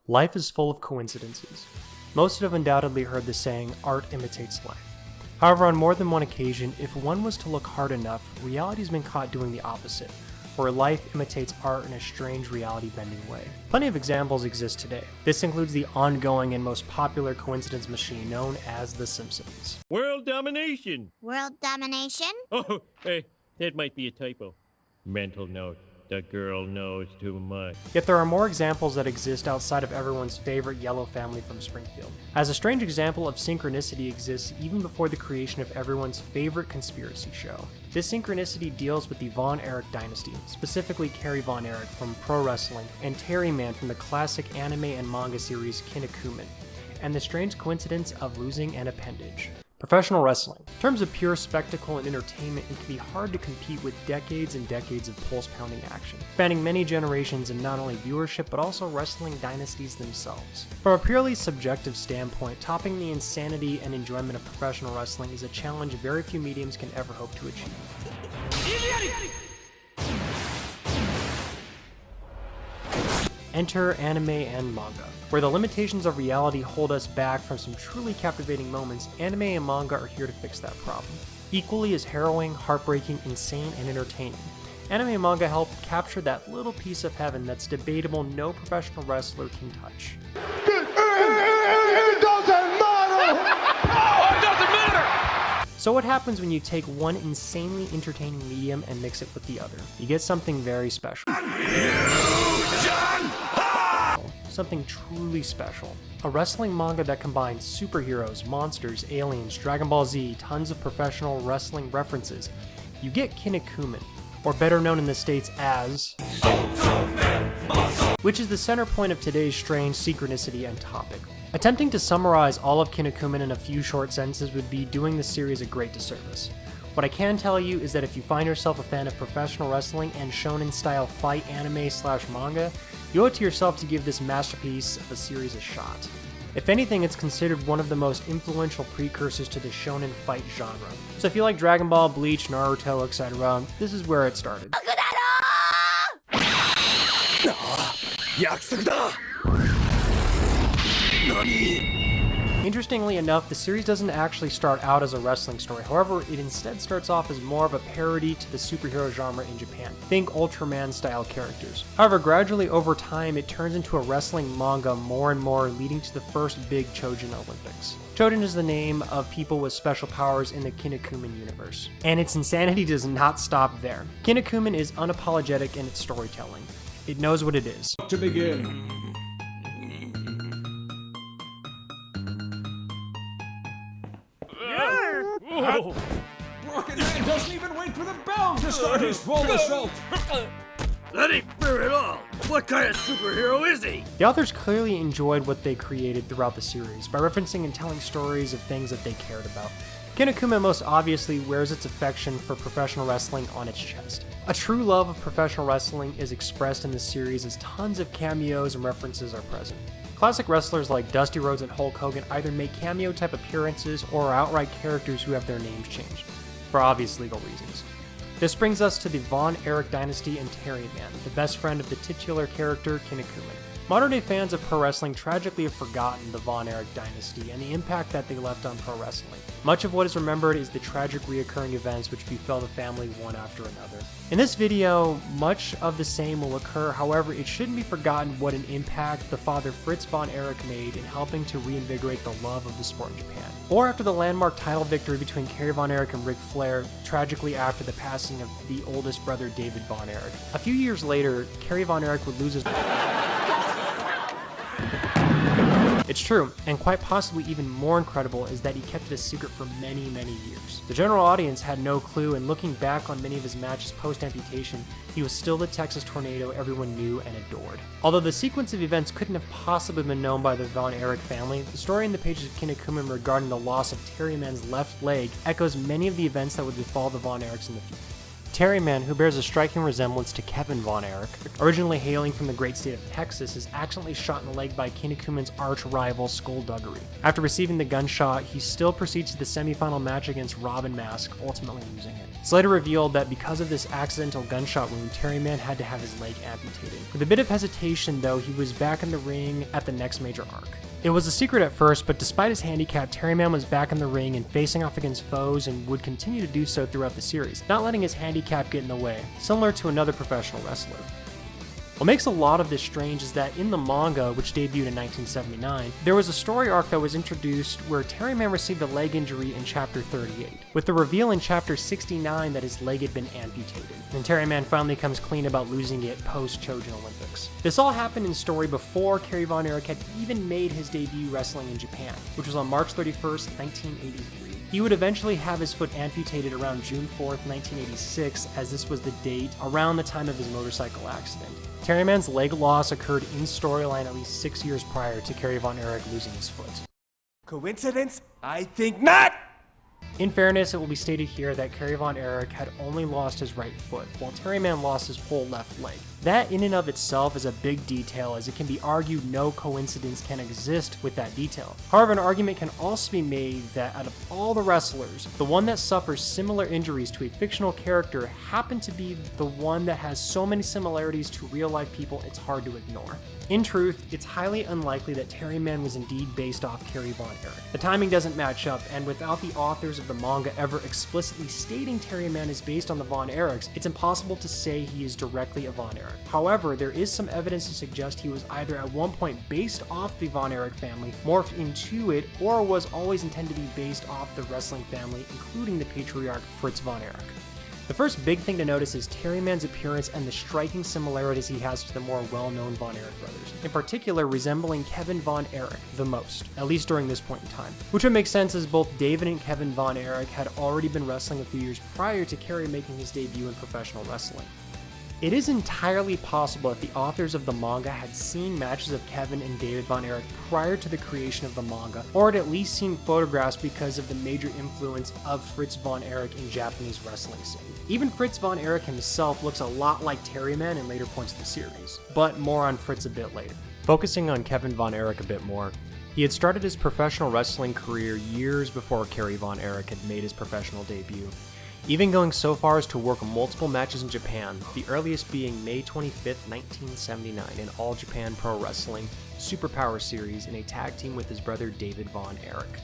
Life is full of coincidences. Most have undoubtedly heard the saying, art imitates life. However, on more than one occasion, if one was to look hard enough, reality's been caught doing the opposite, where life imitates art in a strange reality-bending way. Plenty of examples exist today. This includes the ongoing and most popular coincidence machine known as The Simpsons. World domination! World domination? Oh, hey, that might be a typo. Mental note. The girl knows too much. Yet there are more examples that exist outside of everyone's favorite yellow family from Springfield. As a strange example of synchronicity exists even before the creation of everyone's favorite conspiracy show. This synchronicity deals with the Von Erich dynasty, specifically Terry Von Erich from pro wrestling, and Terryman from the classic anime and manga series Kinnikuman, and the strange coincidence of losing an appendage. Professional wrestling. In terms of pure spectacle and entertainment, it can be hard to compete with decades and decades of pulse-pounding action, spanning many generations in not only viewership but also wrestling dynasties themselves. From a purely subjective standpoint, topping the insanity and enjoyment of professional wrestling is a challenge very few mediums can ever hope to achieve. Enter anime and manga. Where the limitations of reality hold us back from some truly captivating moments, anime and manga are here to fix that problem. Equally as harrowing, heartbreaking, insane, and entertaining, anime and manga help capture that little piece of heaven that's debatable no professional wrestler can touch. It doesn't matter! Oh, it doesn't matter! So what happens when you take one insanely entertaining medium and mix it with the other? You get something very special. Something truly special. A wrestling manga that combines superheroes, monsters, aliens, Dragon Ball Z, tons of professional wrestling references. You get Kinnikuman, or better known in the States as, which is the center point of today's strange synchronicity and topic. Attempting to summarize all of Kinnikuman in a few short sentences would be doing the series a great disservice. What I can tell you is that if you find yourself a fan of professional wrestling and shonen-style fight anime/manga, you owe it to yourself to give this masterpiece of a series a shot. If anything, it's considered one of the most influential precursors to the shonen fight genre. So if you like Dragon Ball, Bleach, Naruto, etc., this is where it started. Interestingly enough, the series doesn't actually start out as a wrestling story. However, it instead starts off as more of a parody to the superhero genre in Japan. Think Ultraman-style characters. However, gradually over time, it turns into a wrestling manga more and more, leading to the first big Chojin Olympics. Chojin is the name of people with special powers in the Kinnikuman universe. And its insanity does not stop there. Kinnikuman is unapologetic in its storytelling. It knows what it is. To begin. Rocket Man doesn't even wait for the bell to start his full assault! That ain't fair at all. What kind of superhero is he? The authors clearly enjoyed what they created throughout the series by referencing and telling stories of things that they cared about. Kinnikuman most obviously wears its affection for professional wrestling on its chest. A true love of professional wrestling is expressed in the series as tons of cameos and references are present. Classic wrestlers like Dusty Rhodes and Hulk Hogan either make cameo-type appearances or are outright characters who have their names changed, for obvious legal reasons. This brings us to the Von Erich dynasty and Terryman, the best friend of the titular character Kinnikuman. Modern-day fans of pro wrestling tragically have forgotten the Von Erich dynasty and the impact that they left on pro wrestling. Much of what is remembered is the tragic reoccurring events which befell the family one after another. In this video, much of the same will occur, however, it shouldn't be forgotten what an impact the father Fritz Von Erich made in helping to reinvigorate the love of the sport in Japan. Or after the landmark title victory between Terry Von Erich and Ric Flair, tragically after the passing of the oldest brother David Von Erich. A few years later, Terry Von Erich would lose his... It's true, and quite possibly even more incredible is that he kept it a secret for many, many years. The general audience had no clue, and looking back on many of his matches post-amputation, he was still the Texas Tornado everyone knew and adored. Although the sequence of events couldn't have possibly been known by the Von Erich family, the story in the pages of Kinnikuman regarding the loss of Terryman's left leg echoes many of the events that would befall the Von Erichs in the future. Terryman, who bears a striking resemblance to Kevin Von Erich, originally hailing from the great state of Texas, is accidentally shot in the leg by Kinnikuman's arch-rival Skullduggery. After receiving the gunshot, he still proceeds to the semifinal match against Robin Mask, ultimately losing it. It's later revealed that because of this accidental gunshot wound, Terryman had to have his leg amputated. With a bit of hesitation, though, he was back in the ring at the next major arc. It was a secret at first, but despite his handicap, Terryman was back in the ring and facing off against foes and would continue to do so throughout the series, not letting his handicap get in the way, similar to another professional wrestler. What makes a lot of this strange is that in the manga, which debuted in 1979, there was a story arc that was introduced where Terryman received a leg injury in chapter 38, with the reveal in chapter 69 that his leg had been amputated, and Terryman finally comes clean about losing it post-Chojin Olympics. This all happened in story before Terry Von Erich had even made his debut wrestling in Japan, which was on March 31st, 1983. He would eventually have his foot amputated around June 4th, 1986, as this was the date around the time of his motorcycle accident. Terryman's leg loss occurred in storyline at least 6 years prior to Terry Von Erich losing his foot. Coincidence? I think not! In fairness, it will be stated here that Terry Von Erich had only lost his right foot, while Terryman lost his whole left leg. That in and of itself is a big detail, as it can be argued no coincidence can exist with that detail. However, an argument can also be made that out of all the wrestlers, the one that suffers similar injuries to a fictional character happened to be the one that has so many similarities to real-life people it's hard to ignore. In truth, it's highly unlikely that Terryman was indeed based off Terry Von Erich. The timing doesn't match up, and without the authors of the manga ever explicitly stating Terryman is based on the Von Erichs, it's impossible to say he is directly a Von Erich. However, there is some evidence to suggest he was either at one point based off the Von Erich family, morphed into it, or was always intended to be based off the wrestling family, including the patriarch Fritz Von Erich. The first big thing to notice is Terryman's appearance and the striking similarities he has to the more well-known Von Erich brothers, in particular resembling Kevin Von Erich the most, at least during this point in time. Which would make sense as both David and Kevin Von Erich had already been wrestling a few years prior to Kerry making his debut in professional wrestling. It is entirely possible that the authors of the manga had seen matches of Kevin and David Von Erich prior to the creation of the manga, or had at least seen photographs because of the major influence of Fritz Von Erich in Japanese wrestling scene. Even Fritz Von Erich himself looks a lot like Terryman in later points of the series, but more on Fritz a bit later. Focusing on Kevin Von Erich a bit more, he had started his professional wrestling career years before Kerry Von Erich had made his professional debut, even going so far as to work multiple matches in Japan, the earliest being May 25th, 1979 in All Japan Pro Wrestling Superpower Series in a tag team with his brother David Von Erich.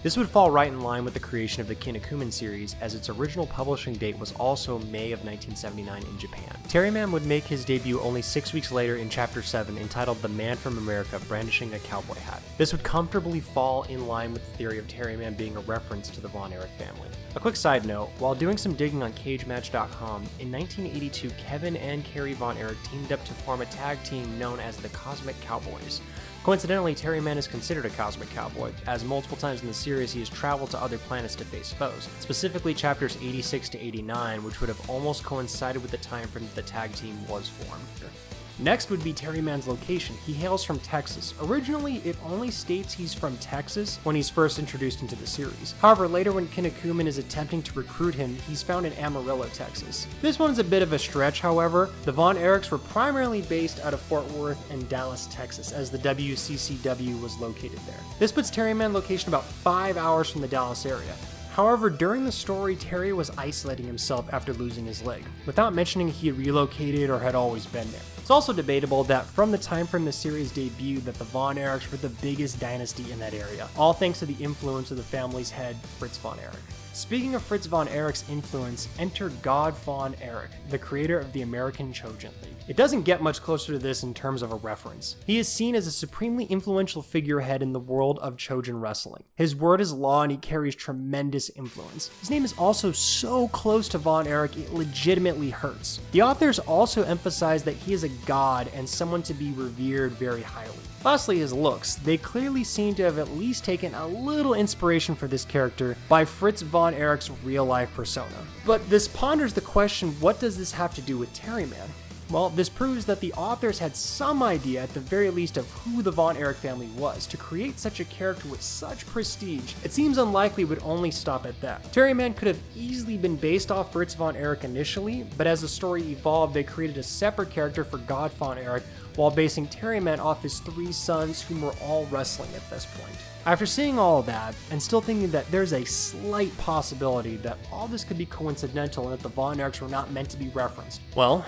This would fall right in line with the creation of the Kinnikuman series, as its original publishing date was also May of 1979 in Japan. Terryman would make his debut only 6 weeks later in Chapter 7, entitled The Man from America Brandishing a Cowboy Hat. This would comfortably fall in line with the theory of Terryman being a reference to the Von Erich family. A quick side note, while doing some digging on CageMatch.com, in 1982 Kevin and Kerry Von Erich teamed up to form a tag team known as the Cosmic Cowboys. Coincidentally, Terryman is considered a cosmic cowboy, as multiple times in the series he has traveled to other planets to face foes, specifically chapters 86 to 89, which would have almost coincided with the time frame that the tag team was formed. Next would be Terryman's location. He hails from Texas. Originally, it only states he's from Texas when he's first introduced into the series. However, later when Kinnikuman is attempting to recruit him, he's found in Amarillo, Texas. This one's a bit of a stretch, however. The Von Erichs were primarily based out of Fort Worth and Dallas, Texas, as the WCCW was located there. This puts Terryman's location about 5 hours from the Dallas area. However, during the story, Terry was isolating himself after losing his leg, without mentioning he had relocated or had always been there. It's also debatable that from the time frame the series debuted that the Von Erichs were the biggest dynasty in that area, all thanks to the influence of the family's head, Fritz Von Erich. Speaking of Fritz Von Erich's influence, enter God Von Erich, the creator of the American Chojin League. It doesn't get much closer to this in terms of a reference. He is seen as a supremely influential figurehead in the world of Chojin wrestling. His word is law and he carries tremendous influence. His name is also so close to Von Erich it legitimately hurts. The authors also emphasize that he is a god and someone to be revered very highly. Lastly, his looks. They clearly seem to have at least taken a little inspiration for this character by Fritz Von Erich's real-life persona. But this ponders the question, what does this have to do with Terryman? Well, this proves that the authors had some idea at the very least of who the Von Erich family was. To create such a character with such prestige, it seems unlikely it would only stop at that. Terryman could have easily been based off Fritz Von Erich initially, but as the story evolved, they created a separate character for God Von Erich while basing Terryman off his 3 sons whom were all wrestling at this point. After seeing all of that, and still thinking that there's a slight possibility that all this could be coincidental and that the Von Erichs were not meant to be referenced, well,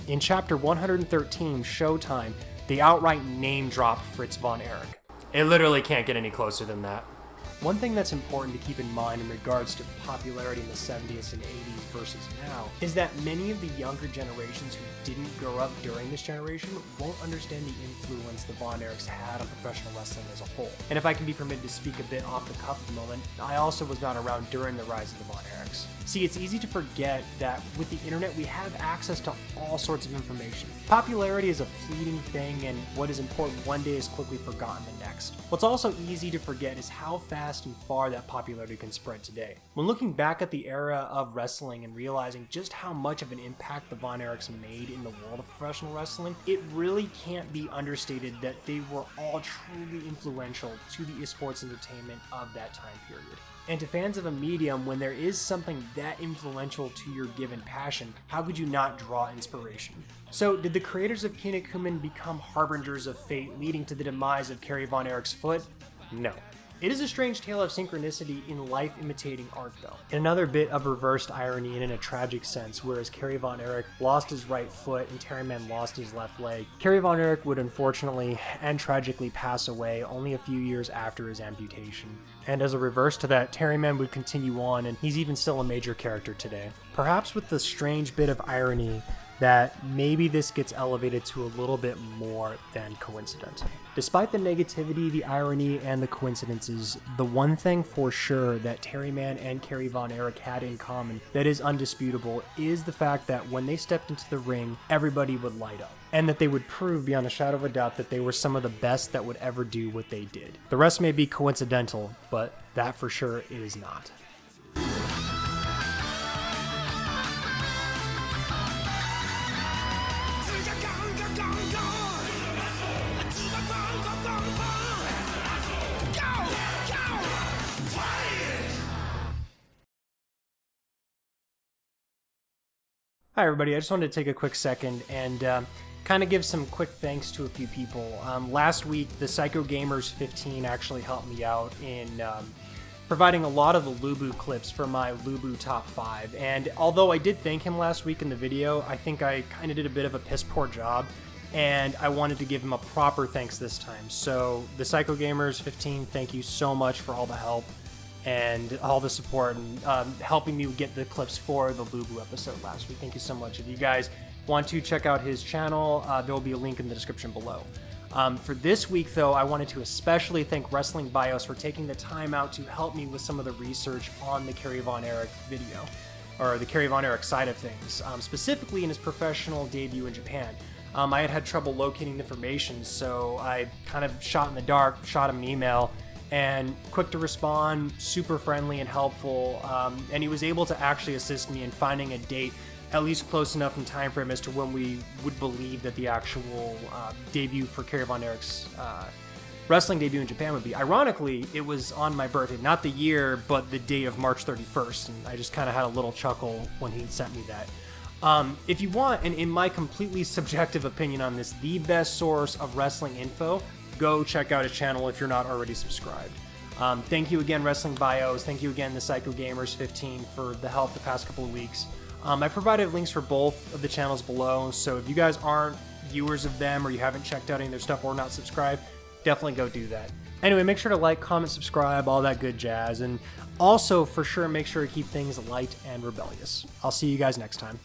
in chapter 113, Showtime, they outright name drop Fritz Von Erich. It literally can't get any closer than that. One thing that's important to keep in mind in regards to popularity in the 70s and 80s versus now is that many of the younger generations who didn't grow up during this generation won't understand the influence the Von Erichs had on professional wrestling as a whole. And if I can be permitted to speak a bit off the cuff at the moment, I also was not around during the rise of the Von Erichs. See, it's easy to forget that with the internet we have access to all sorts of information. Popularity is a fleeting thing, and what is important one day is quickly forgotten the next. What's also easy to forget is how fast and far that popularity can spread today. When looking back at the era of wrestling and realizing just how much of an impact the Von Erichs made in the world of professional wrestling, it really can't be understated that they were all truly influential to the esports entertainment of that time period. And to fans of a medium, when there is something that influential to your given passion, how could you not draw inspiration? So, did the creators of Kinnikuman become harbingers of fate, leading to the demise of Kerry Von Erich's foot? No. It is a strange tale of synchronicity in life imitating art, though. In another bit of reversed irony and in a tragic sense, whereas Kerry Von Erich lost his right foot and Terryman lost his left leg, Kerry Von Erich would unfortunately and tragically pass away only a few years after his amputation. And as a reverse to that, Terryman would continue on, and he's even still a major character today. Perhaps with the strange bit of irony that maybe this gets elevated to a little bit more than coincidental. Despite the negativity, the irony, and the coincidences, the one thing for sure that Terryman and Kerry Von Erich had in common that is undisputable is the fact that when they stepped into the ring, everybody would light up, and that they would prove beyond a shadow of a doubt that they were some of the best that would ever do what they did. The rest may be coincidental, but that for sure it is not. Hi everybody, I just wanted to take a quick second and kind of give some quick thanks to a few people. Last week, the Psycho Gamers 15 actually helped me out in providing a lot of the Lubu clips for my Lubu Top 5. And although I did thank him last week in the video, I think I kind of did a bit of a piss poor job, and I wanted to give him a proper thanks this time. So the Psycho Gamers 15, thank you so much for all the help and all the support and helping me get the clips for the Lubu episode last week. Thank you so much. If you guys want to check out his channel, there will be a link in the description below. For this week, though, I wanted to especially thank Wrestling Bios for taking the time out to help me with some of the research on the Kerry Von Erich video, or the Kerry Von Erich side of things, specifically in his professional debut in Japan. I had trouble locating the information, so I kind of shot in the dark, shot him an email, and quick to respond, super friendly and helpful, and he was able to actually assist me in finding a date at least close enough in time frame as to when we would believe that the actual debut for Kerry Von Erich's wrestling debut in Japan would be. Ironically, it was on my birthday, not the year, but the date of March 31st, and I just kind of had a little chuckle when he sent me that. If you want, and in my completely subjective opinion on this, the best source of wrestling info, go check out his channel if you're not already subscribed. Thank you again, Wrestling Bios. Thank you again, the Psycho Gamers 15, for the help the past couple of weeks. I provided links for both of the channels below, so if you guys aren't viewers of them or you haven't checked out any of their stuff or not subscribed, definitely go do that. Anyway, make sure to like, comment, subscribe, all that good jazz, and also for sure make sure to keep things light and rebellious. I'll see you guys next time.